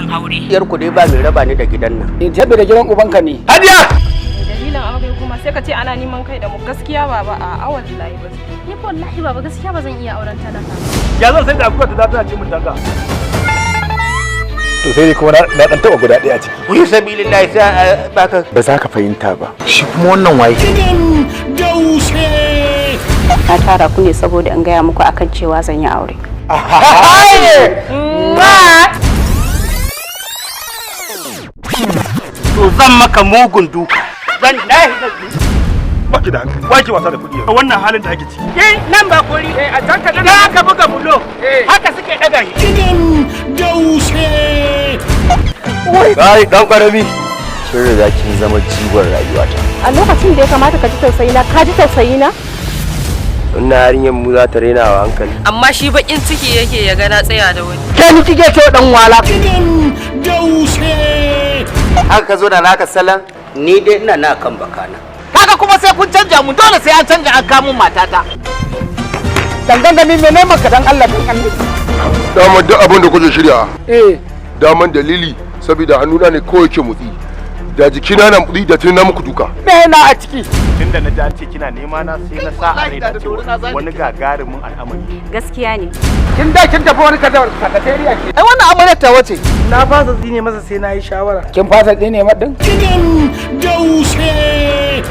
dalilin aure. Yar ku dai ba mai raba ni da gidan nan. In tabi da gidan ubanka ne. Hadiya! Dalilin aure kuma sai ka ce ana neman kai da mu gaskiya baba a wallahi ba. Ni ko wallahi baba gaskiya ba zan iya auren talaka. Ya zan sai da akuya ta tana ce mun daga. To sai kuma na dan taba guda ɗaya a ciki. Ku yi sabilillahi sai baka. Ba za ka fahimta ba. Shi kuma wannan waye. Gidan daushe. Na tara ku ne saboda in gaya muku akan cewa zan yi aure. To zan maka mugun duka. Zan dai Baki da hankali. Baki wasa da kuɗi. Wannan halin da ake ciki. nan ba kuri. A can ka idan aka buga bulo. Haka suke daga shi. Gidan daushe. Kai dan karami. Kin riga kin zama jigon rayuwata. A lokacin da ya kamata ka ji tausayina, ka ji tausayina? Wannan yarinyar mu za ta rena wa hankali. Amma shi bakin ciki yake ya ga na tsaya da wani. Ke ni kike so dan wala. Gidan daushe. Haka ka zo da naka salon ni dai ina na kan bakana. Kaga kuma sai kun canja mu dole sai an canja an kamun matata. Dangangami me ne maka dan Allah dan annabi. Daman duk abin da kuke shirya. Daman dalili saboda hannuna ne kawai ke motsi. Da jikina na motsi da tunan muku duka. me na a ciki. Tunda na ji an ce kina nema na sai na sa a raina cewa wani gagarumin al'amari. Gaskiya ne. Kin tafi wani sakatariya ke. Ai wannan amaryar ta wace. Na fasa zine masa sai na yi shawara. Kin fasa tsine madin? Gidan daushe.